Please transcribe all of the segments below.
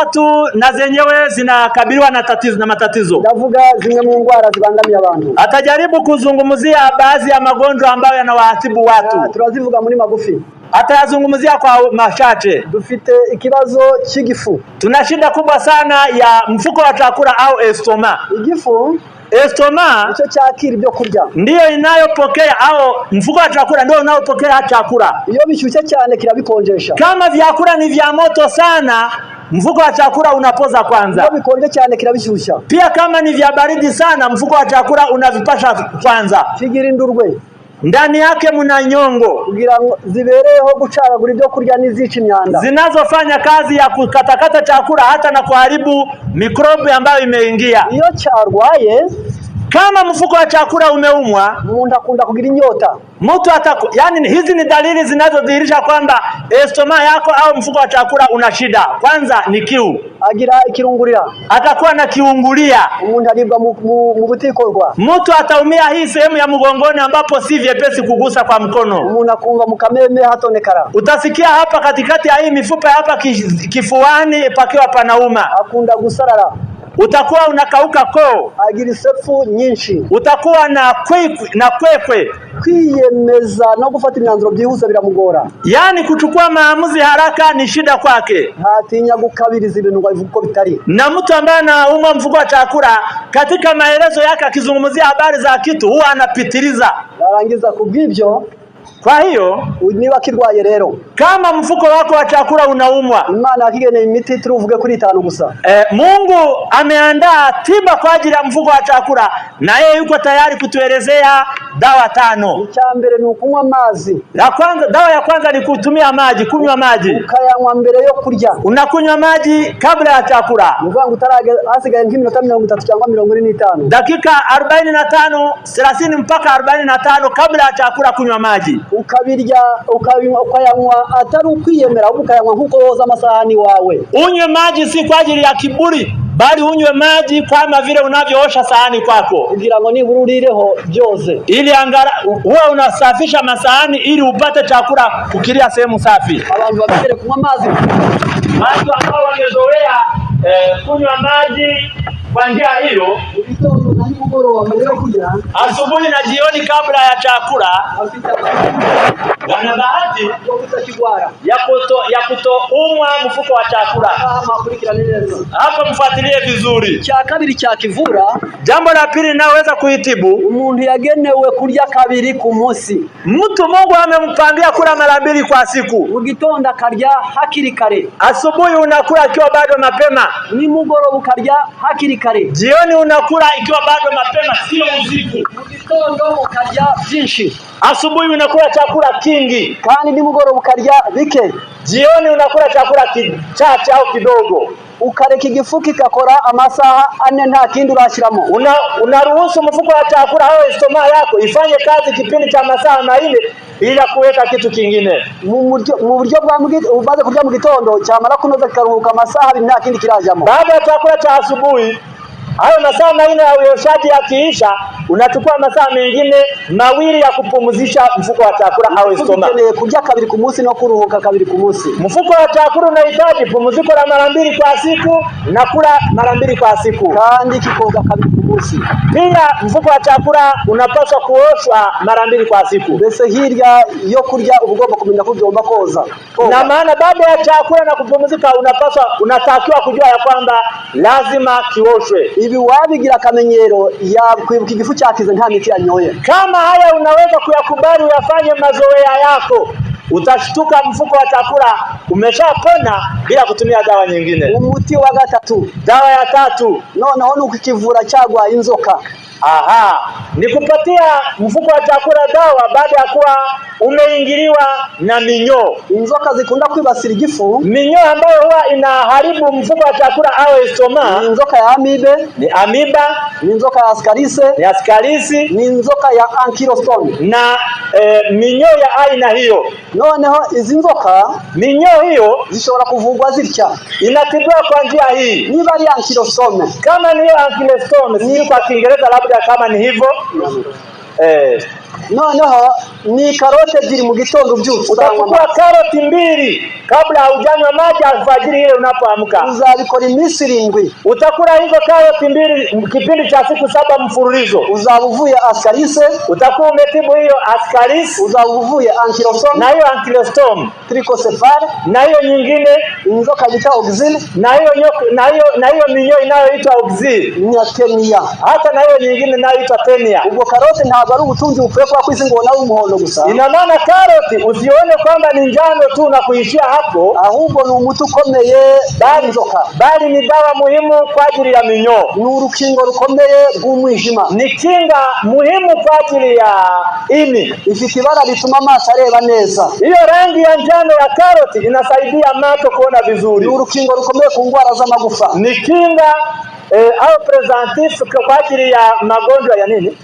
Watu na zenyewe zinakabiliwa na matatizo. Ndavuga zimwe mu ndwara zibangamiye abantu. Atajaribu kuzungumzia baadhi ya magonjwa ambayo yanawahatibu watu. Turazivuga muri magufi. Atayazungumzia kwa machache. Dufite ikibazo cy'igifu. Tuna shida kubwa sana ya mfuko wa chakula au estoma. Igifu estoma nico cyakira ibyo kurya. Ndiyo inayopokea au mfuko wa chakula ndio unaopokea chakula. Iyo bishyushye cyane kirabikonjesha. Kama vyakula ni vya moto sana, mfuko wa chakula unapoza kwanza. Iyo bikonje cyane kirabishyushya. Pia kama ni vya baridi sana, mfuko wa chakula unavipasha kwanza. Figira indurwe. Ndani yake muna nyongo kugira ngo zibereho gucaragura ibyo kurya n'izica imyanda, zinazofanya kazi ya kukatakata chakula hata na kuharibu mikrobi ambayo imeingia. Iyo cyarwaye, kama mfuko wa chakula umeumwa, umuntu akunda kugira inyota. Mtu yani hizi ni dalili zinazodhihirisha kwamba estoma yako au mfuko wa chakula una shida. Kwanza ni kiu. Agira ikirungurira. Atakuwa na kiungulia. Umuntu aribwa mu butikorwa. Mtu ataumia hii sehemu ya mgongoni ambapo si vyepesi kugusa kwa mkono. Umuntu akumva mukameme hatonekara. Utasikia hapa katikati ya hii mifupa hapa kifuani pakiwa panauma. Akunda gusarara. Utakuwa unakauka koo. Agira isefu nyinshi. Utakuwa na kwekwe. Kwiyemeza no gufata imyanzuro byihuse biramugora. Yani kuchukua maamuzi haraka ni shida kwake. Hatinya gukabiriza ibintu ngo bivuko bitari. Na mtu ambaye anaumwa mfuko wa chakula, katika maelezo yake akizungumzia habari za kitu huwa anapitiliza. Narangiza kubw'ibyo. Kwa hiyo niba kirwaye rero, kama mfuko wako wa chakula unaumwa, Imana akigene imiti turuvuge kuri 5 gusa. Mungu ameandaa tiba kwa ajili ya mfuko wa chakula na yeye yuko tayari kutuelezea dawa 5. Icyambere ni ukunywa amazi. Dawa ya kwanza ni kutumia maji, kunywa maji. Ukayanywa mbere yo kurya. Unakunywa maji kabla ya chakula. Mvuga ngo hasigaye nk'iminota 30 cyangwa 45. Dakika 45, 30 mpaka 45 kabla ya chakula kunywa maji. Ukabirya ukayanywa atari ukwiyemera, ukayanywa nkuko woza amasahani wawe. Unywe maji si kwa ajili ya kiburi, bali unywe maji kama vile unavyoosha sahani kwako, kugira ngo nibururireho byose, ili huwa unasafisha masahani ili upate chakula kukilia sehemu safi. Abantu babere kunywa maji. Watu ambao wamezoea kunywa maji kwa njia hiyo, asubuhi na jioni kabla ya chakula, wana bahati ya kutoumwa mfuko wa chakula. Hapa mfuatilie vizuri. Cha kabiri cha kivura, jambo la pili linaweza kuitibu, umuntu yagenewe kurya kabiri ku munsi. Mtu Mungu amempangia kula mara 2 kwa siku. Mu gitondo akarya hakiri kare. Asubuhi unakula ikiwa bado mapema. Nimugoroba ukarya hakiri kare. Jioni unakula ikiwa bado mapema, sio usiku. Mu gitondo ukarya byinshi. Asubuhi unakula chakula kingi, kandi nimugoroba ukarya bike. Jioni unakula chakula kichache au kidogo. Ukareka igifu kigakora amasaha 4 nta kindi urashiramo. Unaruhusu mfuko wa chakula au estoma yako ifanye kazi kipindi cha masaa 4 bila kuweka kitu kingine. Mu buryo ubaze kurya mu gitondo cyamara kunoza kikaruhuka amasaha 2 nta kindi kirajamo. Baada ya chakula cha asubuhi, hayo masaa 4 ya uyoshaji yakiisha, unachukua masaa mengine 2 ya kupumzisha mfuko wa chakula au estoma. Kurya kabiri ku munsi no kuruhuka kabiri ku munsi. Mfuko wa chakula unahitaji pumziko la mara 2 kwa siku na kula mara 2 kwa siku. Kandi kikoga kabiri ku munsi. Pia mfuko wa chakula unapaswa kuoshwa mara 2 kwa siku. Mbese hirya yo kurya ugomba kumenya ko ugomba koza. Na maana baada ya chakula na kupumzika unatakiwa kujua ya kwamba lazima kioshwe. Ibi wabigira akamenyero ya kwibuka igifu cyakize nta miti yanyoye. Kama haya unaweza kuyakubali uyafanye mazoea yako, utashtuka mfuko wa chakula umeshapona bila kutumia dawa nyingine. Umuti wa 3. Dawa ya 3. Noneho nukikivura cyagwa inzoka. Ni kupatia mfuko wa chakula dawa baada ya kuwa umeingiliwa na minyoo. Inzoka zikunda kwibasira igifu. Minyoo ambayo huwa inaharibu mfuko wa chakula au estoma. Ni inzoka ya amibe. Ni amiba. Ni inzoka ya ascaris. Ni ascaris. Ni inzoka ya ankyloston. Na minyoo ya aina hiyo. Noneho izi nzoka, minyoo hiyo zishobora kuvugwa zitya. Inatibiwa kwa njia hii. Niba ari ankyloston. Kama ni ankyloston, si kwa Kiingereza labda kama ni hivyo. noneho ni karote ebyiri mu gitondo byutse. Utachukua karoti 2 kabla haujanywa maji alfajiri ile unapoamka. Uzabikora iminsi 7. Utakula hizo karoti 2 kipindi cha siku 7 mfululizo. Uzabuvuye ascaris, utakuwa umetibu hiyo ascaris, uzabuvuye ankylosome, na hiyo ankylosome, trichocephale, na hiyo nyingine inzoka bita oxyle, na hiyo minyoo inayoitwa oxyle, nyatenia, hata na hiyo nyingine inayoitwa tenia. Ubwo karote ntabwo ari ubutunzi bupfuye kwa kwisi ngo nawe umuhondo gusa. Ina maana karoti usione kwamba ni njano tu na kuishia hapo, ahubwo ni umuti ukomeye bali ni dawa muhimu kwa ajili ya minyoo, ni urukingo rukomeye rw'umwijima, ni kinga muhimu kwa ajili ya ini. Ifite ibara lituma amaso areba neza. Hiyo rangi ya njano ya karoti inasaidia macho kuona vizuri. Ni urukingo rukomeye ku ndwara z'amagufa, ni kinga au preventif kwa ajili ya magonjwa ya nini,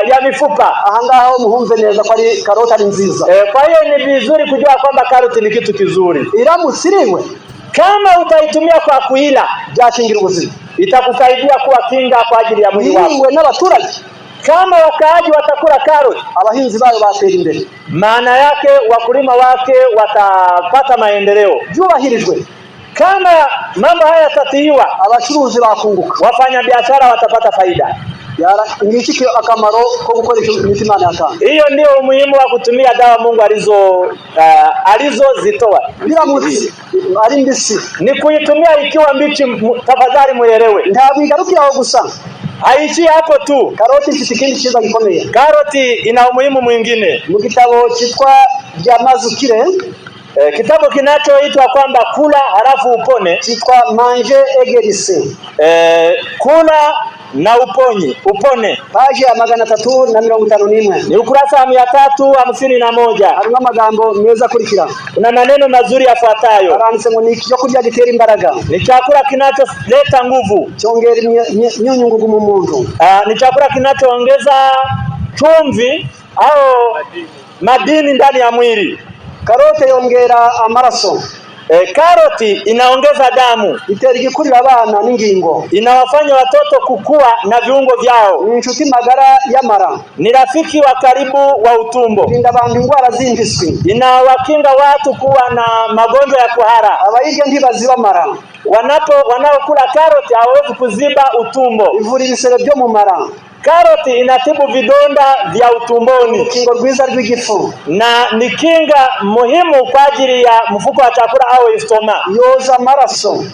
ya mifupa. Ahangaha muhumve neza kwa karoti ari nziza. Kwa hiyo ni vizuri kujua kwamba karoti ni kitu kizuri. Iramusiriwe kama utaitumia kwa kuila, byakingira ubuzima, itakusaidia kuwa kinga kwa ajili ya mwili wako. Iriwe n'abaturage, kama wakaaji watakula karoti, abahinzi bayo batera imbere, maana yake wakulima wake watapata maendeleo. Byubahirijwe kama mambo haya yatatiiwa, abacuruzi bakunguka, wafanya biashara watapata faida. Ngiki akamaro ko gukoresha imiti Imana yatanga. Hiyo ndio umuhimu wa kutumia dawa Mungu alizozitoa. Biramutse ari mbisi, ni kuitumia ikiwa mbichi. Tafadhali muelewe, ntabwo igarukira aho gusa, haishi hapo tu. Karoti ifite ikindi kiza gikomeye. Karoti ina umuhimu mwingine. Mu gitabo cyitwa Byamazukire, kitabu kinachoitwa kwamba kula halafu upone, cyitwa Manger et Guérir, kula na upone, paji ya 351, ni ukurasa wa 351. harimo amagambo meza kurikira, kuna maneno mazuri yafuatayo. aranditse ngo ni cyo kurya gitera imbaraga, ni chakula kinacholeta nguvu, cyongera imyunyu ngugu mu muntu, ni chakula kinachoongeza chumvi au madini ndani ya mwili. Karote yongera amaraso, karoti inaongeza damu, itera igikurira abana n'ingingo, inawafanya watoto kukua na viungo vyao, ni inshuti magara y'amara, ni rafiki wa karibu wa utumbo, inda abantu indwara z'impiswi, inawakinga watu kuwa na magonjwa ya kuhara. abayirya ntibaziba mara, wanaokula karoti hawezi kuziba utumbo, ivura ibisebe byo mu mara. Karoti inatibu vidonda vya utumboni, urukingo rwiza rw'igifu, na ni kinga muhimu kwa ajili ya mfuko wa chakula au estoma. yoza amaraso.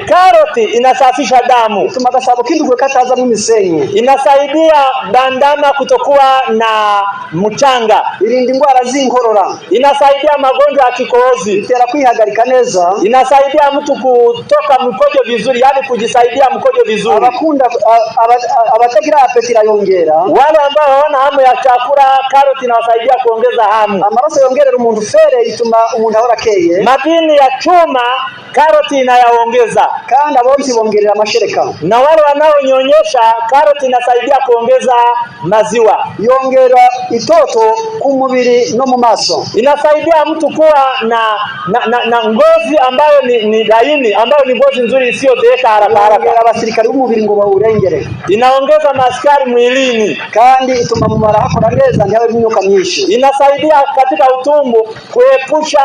Karoti inasafisha damu, ituma agasabo k'indugwe katazamo imisenyi, inasaidia bandama kutokuwa na mchanga, irinda indwara z'inkorora, inasaidia magonjwa ya kikohozi, itera kwihagarika neza, inasaidia mtu kutoka mkojo vizuri, yani kujisaidia mkojo vizuri. Abatagira apeti irayongera, wale ambao hawana hamu ya chakula, karoti inawasaidia kuongeza hamu. Amaraso yongerera umuntu fere, ituma umuntu ahora akeye. Madini ya chuma karoti inayaongeza, kandi abonzi bongerera amashereka. Na wale wanaonyonyesha karoti inasaidia kuongeza maziwa, yongera itoto ku mubiri no mu maso, inasaidia mtu kuwa na ngozi ambayo ni laini, ambayo ni ngozi nzuri isiyozeeka haraka haraka. Abasirikari b'umubiri ngo bawurengere, inaongeza maskari mwilini, kandi ituma mu mara hakora neza ntihabe imyuka myinshi, inasaidia katika utumbo kuepusha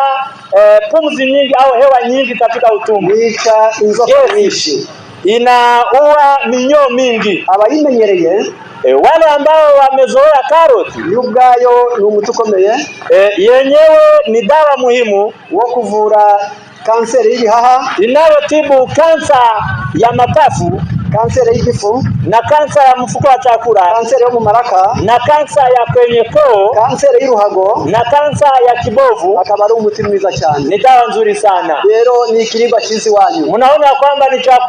pumzi nyingi au hewa nyingi katika utumbo, yica inzoka nyinshi, inaua minyoo mingi. Abayimenyereye wale ambao wamezoea karoti, ubwayo ni umuti ukomeye, yenyewe ni dawa muhimu wo kuvura kanseri y'ibihaha, inayotibu kansa ya mapafu, kanseri y'igifu, na kansa ya mfuko wa chakula, kanseri yo mu maraka, na kansa ya kwenye koo, kanseri y'uruhago, na kansa ya kibovu. akaba ari umuti mwiza cyane, ni dawa nzuri sana. Rero ni ikiribwa cyiza wanyu, unaona kwamba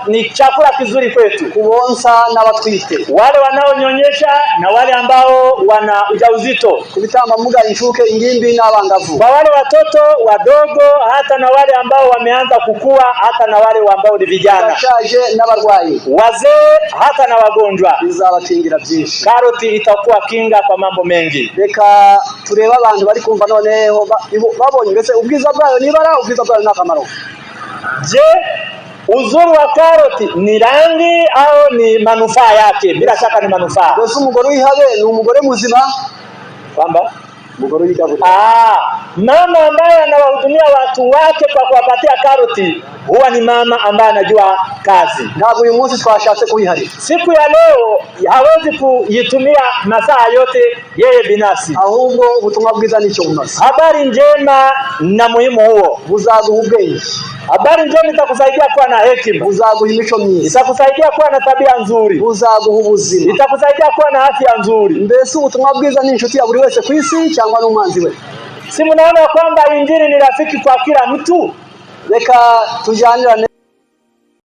ni chakula kizuri kwetu, kubonsa n'abatwite, wale wanaonyonyesha na wale ambao wana ujauzito, kubitamba muga inshuke, ingimbi n'abangavu, kwa wale watoto wadogo, hata na wale ambao wameanza kukua, hata na wale ambao ni vijana, bashaje n'abarwayi, wazee, hata na wagonjwa. bizabakingira byinshi. Karoti itakuwa kinga kwa mambo mengi. Reka tureba abantu bari kumva noneho babonye mbese ubwiza bwayo, nibara ubwiza bwayo n'akamaro. Je, Uzuri wa karoti ni rangi au ni manufaa yake? Bila shaka ni manufaa. Mbese umugore w'ihabe ni umugore muzima? Kwamba umugore w'ihabe, mama ambaye anawahudumia watu wake kwa kuwapatia karoti huwa ni mama ambaye anajua kazi. Ntabwo uyu munsi twashatse kuyiharira. Siku ya leo hawezi kuyitumia masaa yote yeye binafsi. Ahubwo ubutumwa bwiza nicyo bumaze. Habari njema na muhimu huo buzaguha ubwenge. Habari njema itakusaidia kuwa na hekima, buzaguha imico myiza, itakusaidia kuwa na tabia nzuri, buzaguha ubuzima, itakusaidia kuwa na afya nzuri. Mbese ubutumwa bwiza ni inshuti ya buri wese ku isi cyangwa n'umwanzi we? Si mnaona kwamba injili ni rafiki kwa kila mtu? Reka tujanirane.